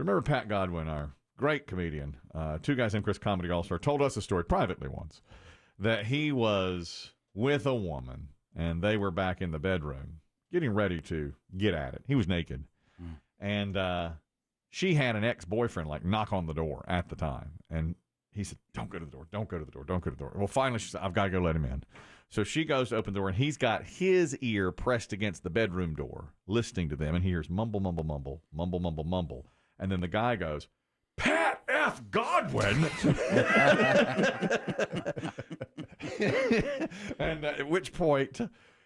Remember Pat Godwin, our great comedian, Two Guys in Chris Comedy All-Star, told us a story privately once that he was with a woman and they were back in the bedroom getting ready to get at it. He was naked. And she had an ex-boyfriend like knock on the door at the time. And he said, don't go to the door, don't go to the door, don't go to the door. Well, finally she said, I've got to go let him in. So she goes to open the door and he's got his ear pressed against the bedroom door, listening to them. And he hears mumble, mumble, mumble, mumble, mumble, mumble. And then the guy goes, Pat F. Godwin. And at which point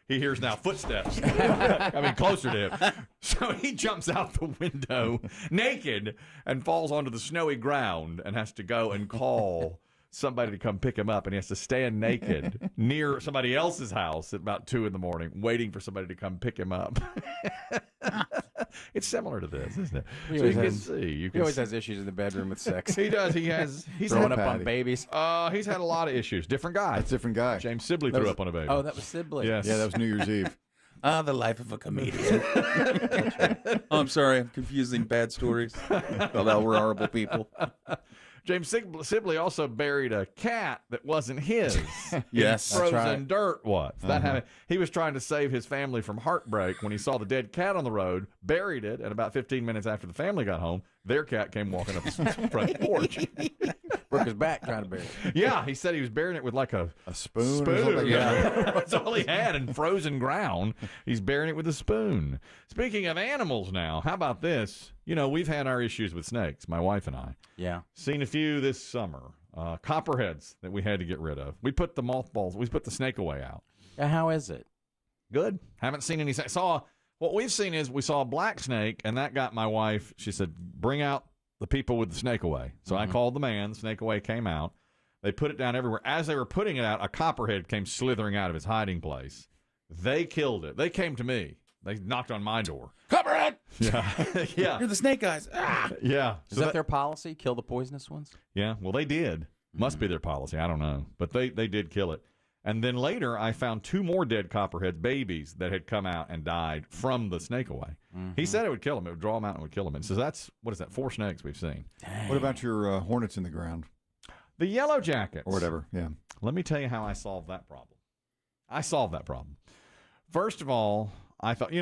he hears now footsteps. I mean, closer to him. So he jumps out the window naked and falls onto the snowy ground and has to go and call somebody to come pick him up. And he has to stand naked near somebody else's house at about 2 in the morning, waiting for somebody to come pick him up. It's similar to this, isn't it? He always has issues in the bedroom with sex. He does. He's throwing up on babies. He's had a lot of issues. Different guy. That's a different guy. James Sibley threw up on a baby. Oh, that was Sibley. Yes. Yeah, that was New Year's Eve. The life of a comedian. Oh, I'm sorry. I'm confusing bad stories about we're horrible people. James Sibley also buried a cat that wasn't his. Yes. Frozen dirt was. That happened. He was trying to save his family from heartbreak when he saw the dead cat on the road, buried it, and about 15 minutes after the family got home, their cat came walking up his front porch. Broke his back trying to bury it. Yeah, he said he was burying it with like a spoon. Yeah. That's all he had in frozen ground. He's burying it with a spoon. Speaking of animals now, how about this? You know, we've had our issues with snakes, my wife and I. Yeah. Seen a few this summer. Copperheads that we had to get rid of. We put the mothballs, we put the snake away out. How is it? Good. Haven't seen any. What we've seen is we saw a black snake, and that got my wife. She said, bring out the people with the snake away. So I called the man. The snake away came out. They put it down everywhere. As they were putting it out, a copperhead came slithering out of his hiding place. They killed it. They came to me. They knocked on my door. Copperhead! Yeah. Yeah. You're the snake guys. Ah! Yeah. Is that their policy? Kill the poisonous ones? Yeah. Well, they did. Must be their policy. I don't know. But they did kill it. And then later, I found 2 more dead copperhead babies that had come out and died from the snake away. He said it would kill them. It would draw them out and would kill them. And so that's, 4 snakes we've seen. Dang. What about your hornets in the ground? The yellow jackets. Or whatever, yeah. Let me tell you how I solved that problem. First of all, I thought,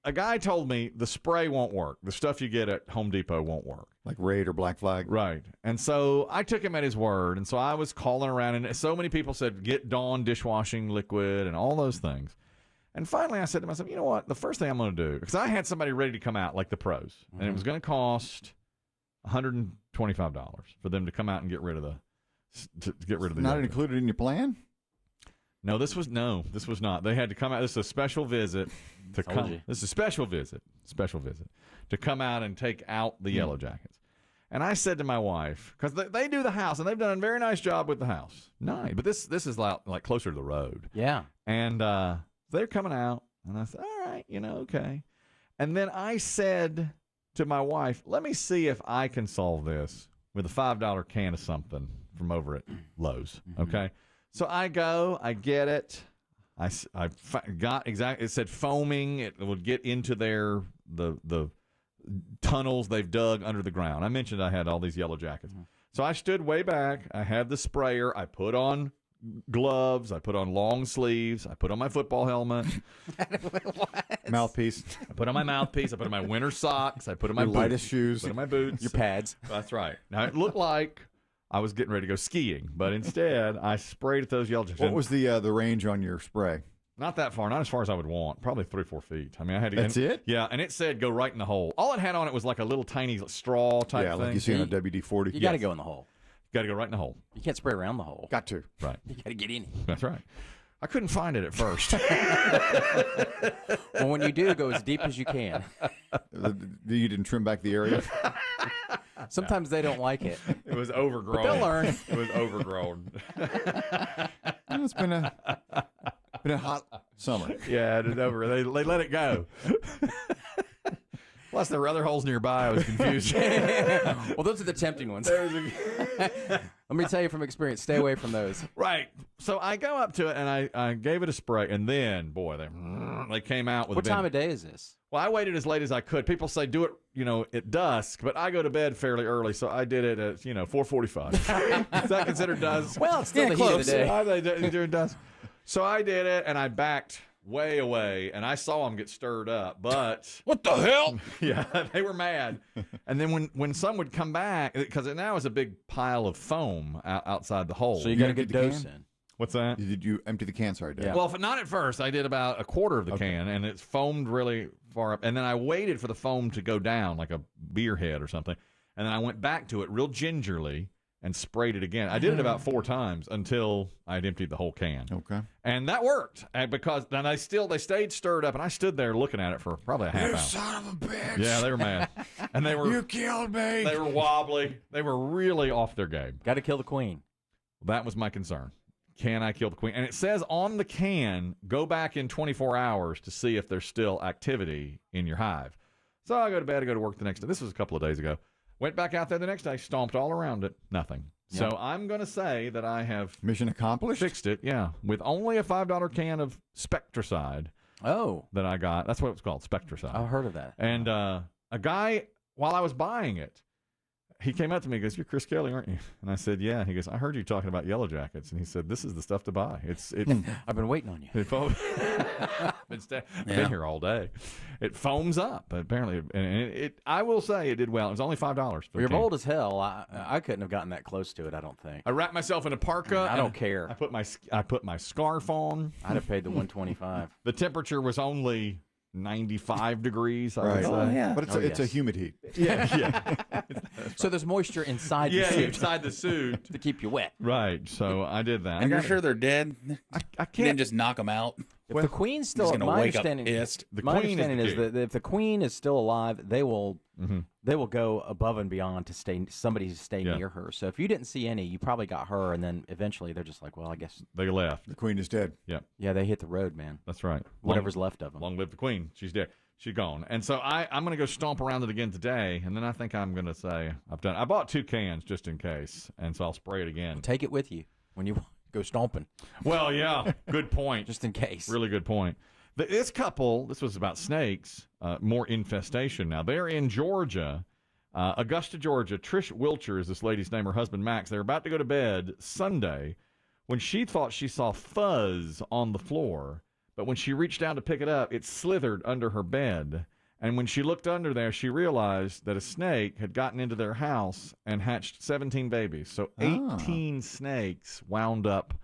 a guy told me the spray won't work. The stuff you get at Home Depot won't work. Like Raid or Black Flag? Right. And so I took him at his word. And so I was calling around, and so many people said, get Dawn dishwashing liquid and all those things. And finally I said to myself, you know what? The first thing I'm going to do, because I had somebody ready to come out like the pros, and it was going to cost $125 for them to come out and get rid of the Not included in your plan? No, this was not. They had to come out. This is a special visit to come. This is a special visit to come out and take out the yellow jackets. And I said to my wife, because they do the house, and they've done a very nice job with the house. Nice, but this is like closer to the road. Yeah. And they're coming out, and I said, all right, okay. And then I said to my wife, let me see if I can solve this with a $5 can of something from over at Lowe's. Okay. So I go, I get it. I got exactly. It said foaming. It would get into the tunnels they've dug under the ground. I mentioned I had all these yellow jackets. So I stood way back. I had the sprayer. I put on gloves. I put on long sleeves. I put on my football helmet. Mouthpiece. I put on my mouthpiece. I put on my winter socks. I put on my boots. Lightest shoes. Put on my boots. Your pads. That's right. Now it looked like I was getting ready to go skiing, but instead I sprayed at those yellow jackets. What was the range on your spray? Not that far, not as far as I would want. Probably 3 or 4 feet. I mean, I had to. That's it? Yeah, and it said go right in the hole. All it had on it was like a little tiny straw type thing. Yeah, like you see on a WD-40. You got to go in the hole. Got to go right in the hole. You can't spray around the hole. Got to. Right. You got to get in it. That's right. I couldn't find it at first. Well, when you do, go as deep as you can. You didn't trim back the area? Sometimes they don't like it. It was overgrown. But they'll learn. It was overgrown. It's been a hot summer. Yeah, it is over. They let it go. Plus, there were other holes nearby. I was confused. Well, those are the tempting ones. Let me tell you from experience, stay away from those. Right. So I go up to it, and I gave it a spray, and then, boy, They came out with What time of day is this? Well, I waited as late as I could. People say do it, at dusk, but I go to bed fairly early, so I did it at 4:45. Is that considered dusk? Well, it's still the heat of the day. I during dusk. So I did it, and I backed way away, and I saw them get stirred up. But What the hell? yeah, they were mad. And then when some would come back, because it now is a big pile of foam outside the hole. So you got a emptied good the dose can? in. What's that? Did you empty the can? Sorry, Dad. Yeah. Well, not at first. I did about a quarter of the can, and it's foamed really far up. And then I waited for the foam to go down like a beer head or something. And then I went back to it real gingerly and sprayed it again. I did it about 4 times until I had emptied the whole can. Okay. And that worked because then they stayed stirred up, and I stood there looking at it for probably a half hour. Son of a bitch. Yeah, they were mad. And they were You killed me. they were wobbly. They were really off their game. Got to kill the queen. That was my concern. Can I kill the queen? And it says on the can, go back in 24 hours to see if there's still activity in your hive. So I go to bed, I go to work the next day. This was a couple of days ago. Went back out there the next day, stomped all around it, nothing. So I'm going to say that I have Mission accomplished. fixed it, with only a $5 can of Spectricide Oh, that I got. That's what it was called, Spectricide. I've heard of that. And a guy, while I was buying it, he came up to me and goes, "You're Chris Kelly, aren't you?" And I said, "Yeah." He goes, "I heard you talking about Yellow Jackets." And he said, "This is the stuff to buy. I've been waiting on you. I've been here all day. It foams up, apparently. And I will say it did well. It was only $5. You're bold as hell. I couldn't have gotten that close to it, I don't think. I wrapped myself in a parka. I don't care. I put my scarf on. I'd have paid the $125. The temperature was only 95 degrees, I would Right. say. Oh, yeah. But it's a humid heat. Yeah. So there's moisture inside your Yeah, suit inside the suit. to keep you wet. Right. So I did that. And you're sure they're dead? I You didn't can't. just knock them out? If the queen's still, He's gonna my wake up understanding, pissed. The my queen is understanding the is key. that if the queen is still alive, they will go above and beyond to somebody to stay Yeah. near her. So if you didn't see any, you probably got her, and then eventually they're just like, well, I guess, They left. The queen is dead. yeah, they hit the road, man. That's right. Whatever's left of them. Long live the queen. She's dead. She's gone. And so I'm going to go stomp around it again today, and then I think I'm going to say I've done. I bought 2 cans just in case, and so I'll spray it again. Take it with you when you go stomping, Well, yeah, good point. just in case. Really good point. This couple, this was about snakes, more infestation now. They're in Georgia, Augusta, Georgia. Trish Wilcher is this lady's name, her husband Max. They're about to go to bed Sunday when she thought she saw fuzz on the floor. But when she reached down to pick it up, it slithered under her bed. And when she looked under there, she realized that a snake had gotten into their house and hatched 17 babies. So 18 snakes wound up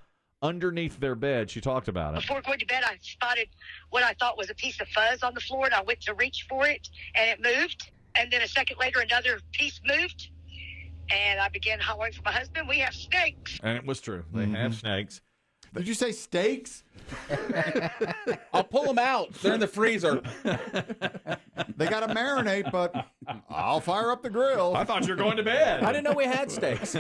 underneath their bed. She talked about it. Before going to bed, I spotted what I thought was a piece of fuzz on the floor, and I went to reach for it, and it moved. And then a second later, another piece moved, and I began hollering for my husband, "We have snakes." And it was true. They have snakes. Did you say steaks? I'll pull them out. They're in the freezer. They got to marinate, but I'll fire up the grill. I thought you were going to bed. I didn't know we had steaks.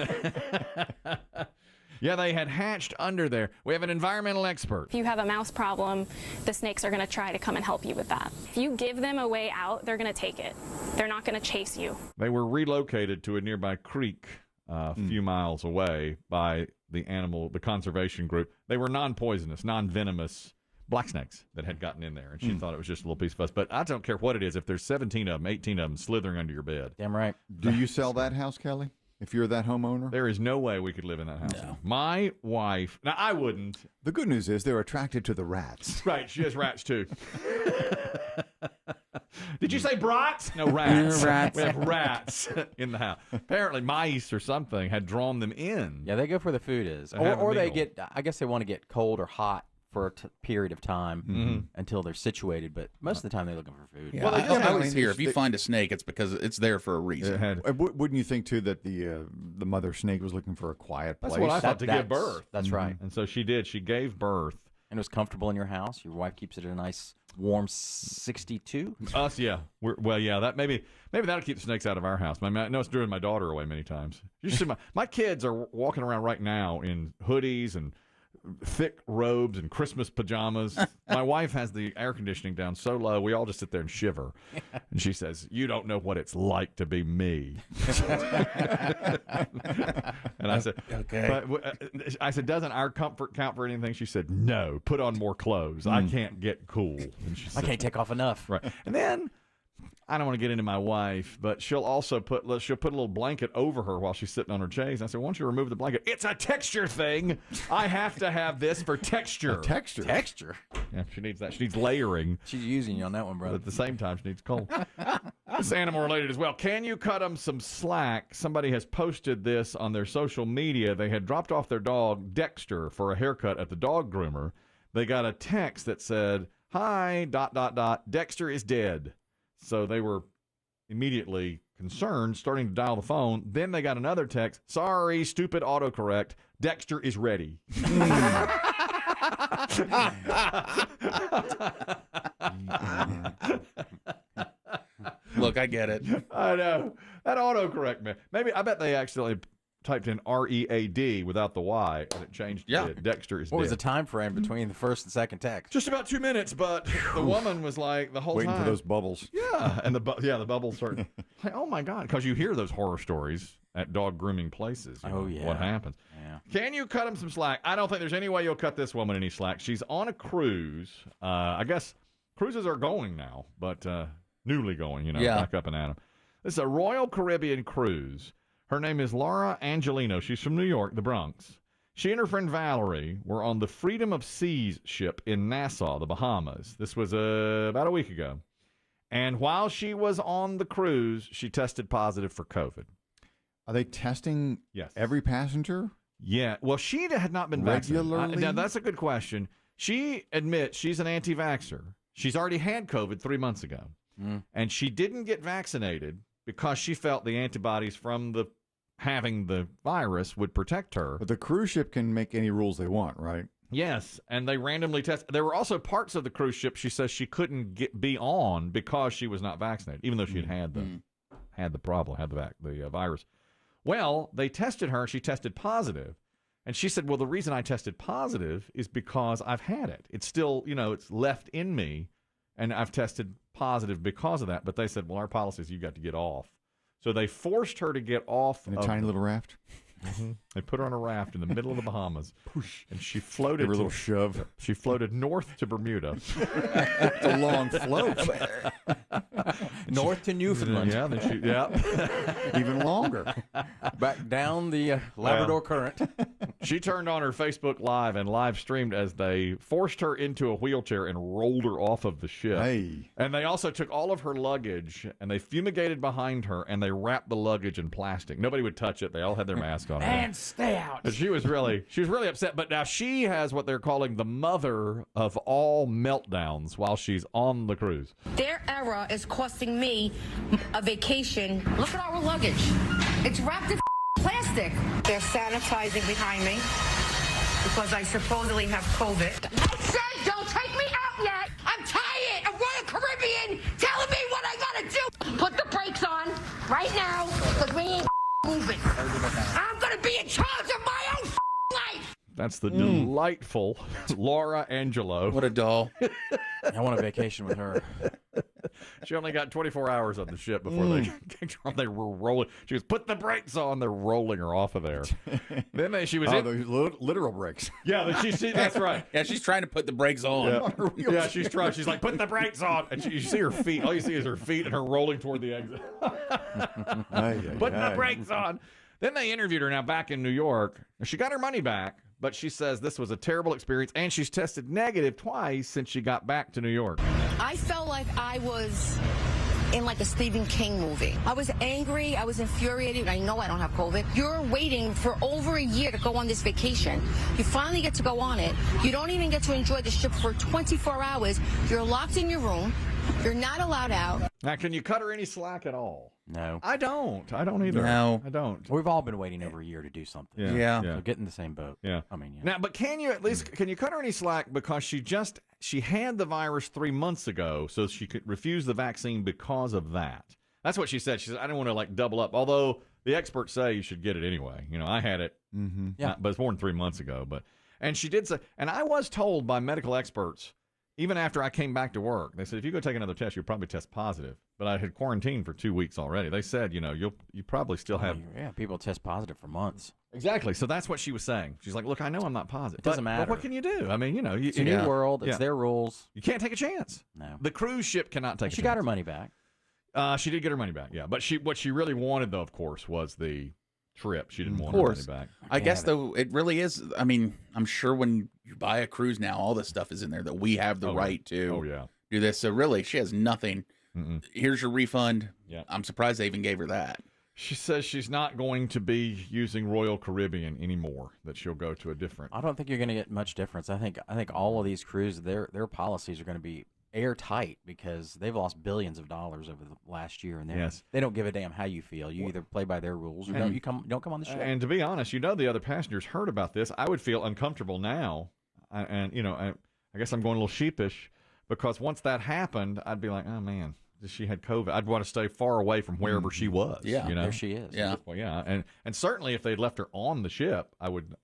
Yeah, they had hatched under there. We have an environmental expert. If you have a mouse problem, the snakes are going to try to come and help you with that. If you give them a way out, they're going to take it. They're not going to chase you. They were relocated to a nearby creek a few miles away by the conservation group. They were non-poisonous, non-venomous black snakes that had gotten in there, and she thought it was just a little piece of fuzz. But I don't care what it is. If there's 17 of them, 18 of them slithering under your bed, Damn right. Do you sell that house, Kelly? If you're that homeowner? there is no way we could live in that house. My wife, now I wouldn't. The good news is they're attracted to the rats. Right, she has rats too. Did you say brats? No, rats. Rats. We have rats in the house. Apparently, mice or something had drawn them in. Yeah, they go for the food is, They have a or they meal. get. I guess they want to get cold or hot for a period of time until they're situated. But most of the time, they're looking for food. Yeah, Well, I always hear if they- you find a snake, it's because it's there for a It reason. had, Wouldn't you think, too, that the mother snake was looking for a quiet place? that's what I thought, to give That's- birth. That's right. And so she did. She gave birth. And it was comfortable in your house. Your wife keeps it at a nice warm 62. Us, yeah. That maybe that'll keep the snakes out of our house. I know it's driven my daughter away many times. You see, my kids are walking around right now in hoodies and thick robes and Christmas pajamas. My wife has the air conditioning down so low, we all just sit there and shiver. And she says, "You don't know what it's like to be me." And I said, Okay. But, I said, "Doesn't our comfort count for anything?" She said, "No, put on more clothes. I can't get cool." And she I said, can't take off enough. right. And then I don't want to get into my wife, but she'll also put a little blanket over her while she's sitting on her chaise. I said, "Why don't you remove the blanket?" "It's a texture thing. I have to have this for texture." Texture. Texture. Yeah, she needs that. She needs layering. She's using you on that one, But brother. at the same time, she needs cold. It's animal related as well. Can you cut them some slack? Somebody has posted this on their social media. They had dropped off their dog, Dexter, for a haircut at the dog groomer. They got a text that said, "Hi, ... Dexter is dead." So they were immediately concerned, starting to dial the phone. Then they got another text, "Sorry, stupid autocorrect. Dexter is ready." Look, I get it. I know. That autocorrect, man. Maybe, I bet they accidentally typed in READ without the Y, and it changed Yeah. to Dexter is What was the dead. time frame between the first and second text? Just about 2 minutes, but the woman was like, the whole Waiting time. for those bubbles. Yeah, and the bubbles start. Like, oh my God, because you hear those horror stories at dog grooming places. You Oh, know, yeah. what happens? Yeah. Can you cut him some slack? I don't think there's any way you'll cut this woman any slack. She's on a cruise. I guess cruises are going now, but newly going. Yeah. Back up and at 'em. This is a Royal Caribbean cruise. Her name is Laura Angelino. She's from New York, the Bronx. She and her friend Valerie were on the Freedom of Seas ship in Nassau, the Bahamas. This was about a week ago. And while she was on the cruise, she tested positive for COVID. Are they testing Yes. every passenger? Yeah. Well, she had not been vaccinated. Regularly? Now, that's a good question. She admits she's an anti-vaxxer. She's already had COVID 3 months ago. And she didn't get vaccinated because she felt the antibodies from having the virus would protect her. But the cruise ship can make any rules they want, right? Yes, and they randomly test. There were also parts of the cruise ship she says she couldn't be on because she was not vaccinated, even though she had the problem, had the virus. Well, they tested her. She tested positive, and she said, "Well, the reason I tested positive is because I've had it. It's still, it's left in me, and I've tested positive because of that." But they said, "Well, our policy is you got to get off." So they forced her to get off. In a tiny little raft. They put her on a raft in the middle of the Bahamas, and she floated. Give her a little shove. She floated north to Bermuda. It's a long float. North to Newfoundland. Yeah, then Even longer. Back down the Labrador Current. she turned on her Facebook Live and live streamed as they forced her into a wheelchair and rolled her off of the ship. Hey. And they also took all of her luggage and they fumigated behind her and they wrapped the luggage in plastic. Nobody would touch it. They all had their mask on. And stay out. But she was really upset. But now she has what they're calling the mother of all meltdowns while she's on the cruise. Their error is costing me a vacation. Look at our luggage. It's wrapped in plastic. They're sanitizing behind me because I supposedly have COVID. I said don't take me out yet. I'm tired of Royal Caribbean telling me what I gotta do. Put the brakes on right now because we ain't moving. I'm gonna be in charge of my own life. That's the delightful Laura Angelo. What a doll. I want a vacation with her. She only got 24 hours on the ship before they kicked her off. They were rolling. She goes, "Put the brakes on." They're rolling her off of there. Then she was the literal brakes. Yeah, that's right. Yeah, she's trying to put the brakes on. Yeah, she's trying. She's like, "Put the brakes on," and you see her feet. All you see is her feet and her rolling toward the exit. Put the brakes on. Then they interviewed her now back in New York. She got her money back, but she says this was a terrible experience, and she's tested negative twice since she got back to New York. I felt like I was in like a Stephen King movie. I was angry, I was infuriated, I know I don't have COVID. You're waiting for over a year to go on this vacation. You finally get to go on it. You don't even get to enjoy the ship for 24 hours. You're locked in your room. You're not allowed out. Now, can you cut her any slack at all? No. I don't. I don't either. No. I don't. We've all been waiting over a year to do something. Yeah. So get in the same boat. Yeah. I mean, yeah. Now, but can you at least can you cut her any slack because she had the virus 3 months ago, so she could refuse the vaccine because of that. That's what she said. She said, "I don't want to like double up." Although the experts say you should get it anyway. I had it, Yeah. but it's more than 3 months ago. And she did say, and I was told by medical experts, even after I came back to work, they said, if you go take another test, you'll probably test positive. But I had quarantined for 2 weeks already. They said, you probably still have. Yeah, people test positive for months. Exactly. So that's what she was saying. She's like, look, I know I'm not positive. It doesn't matter. But what can you do? I mean, it's a new world. It's their rules. You can't take a chance. No. The cruise ship cannot take a chance. She got her money back. She did get her money back, yeah. But what she really wanted, though, of course, was the trip. She didn't want her money back. I guess, though, it really is. I mean, I'm sure when you buy a cruise now, all this stuff is in there that we have the right to do this. So really, she has nothing. Here's your refund. Yeah. I'm surprised they even gave her that. She says she's not going to be using Royal Caribbean anymore, that she'll go to a different. I don't think you're going to get much difference. I think all of these cruises, their policies are going to be airtight because they've lost billions of dollars over the last year, and they don't give a damn how you feel. You either play by their rules or don't come on the ship. And to be honest, the other passengers heard about this. I would feel uncomfortable now, and I guess I'm going a little sheepish because once that happened, I'd be like, oh man, she had COVID. I'd want to stay far away from wherever she was. Yeah, there she is. Yeah, well, yeah, and certainly if they'd left her on the ship, I would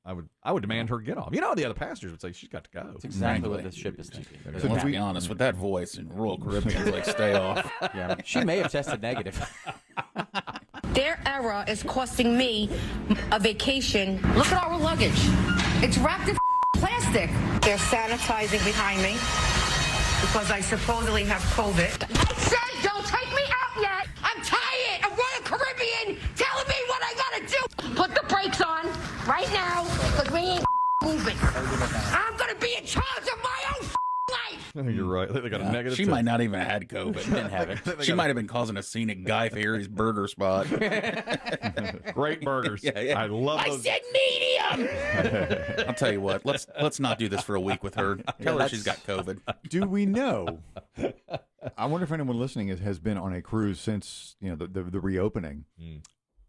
demand her get off. The other passengers would say she's got to go. That's exactly what the ship is thinking. Let's be honest, with that voice in Royal Caribbean, like stay off. Yeah, she may have tested negative. Their error is costing me a vacation. Look at our luggage. It's wrapped in plastic. They're sanitizing behind me because I supposedly have COVID. I said don't take me out yet. I'm tired of Royal Caribbean telling me what I gotta do. Put the brakes on right now because we ain't moving. I'm gonna be in charge of my own life. You're right. They got a negative. She might not even have had COVID. She didn't have it. She might have been causing a scene at Guy Fieri's burger spot. Great burgers. Yeah. I love those. I said medium. I'll tell you what. Let's not do this for a week with her. Tell her she's got COVID. Do we know? I wonder if anyone listening has been on a cruise since the reopening.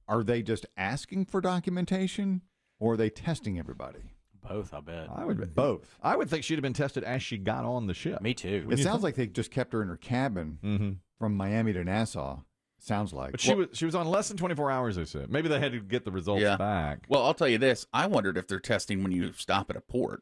Are they just asking for documentation, or are they testing everybody? Both, I bet. Both. I would think she'd have been tested as she got on the ship. Me too. It sounds like they just kept her in her cabin from Miami to Nassau. Sounds like. But she was on less than 24 hours, they said. Maybe they had to get the results back. Well, I'll tell you this. I wondered if they're testing when you stop at a port.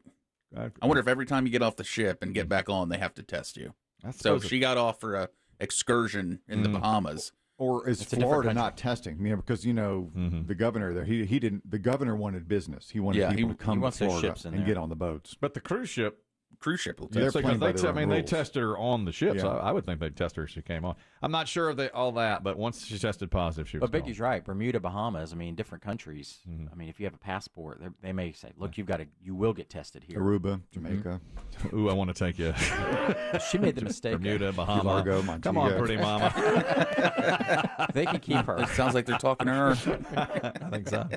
I wonder if every time you get off the ship and get back on, they have to test you. So if she got off for a excursion in the Bahamas. Or is Florida not testing? Because the governor there, he didn't. The governor wanted business. He wanted people to come to Florida and get on the boats. But the cruise ship will test. They tested her on the ship, so I would think they'd test her as she came on. I'm not sure of all that, but once she tested positive, she was But Biggie's right. Bermuda, Bahamas, different countries. I mean, if you have a passport, they may say, look, you will get tested here. Aruba, Jamaica. Ooh, I want to take you. She made the mistake. Bermuda, Bahamas. Largo, Montego. Come on, pretty mama. They can keep her. It sounds like they're talking to her. I think so.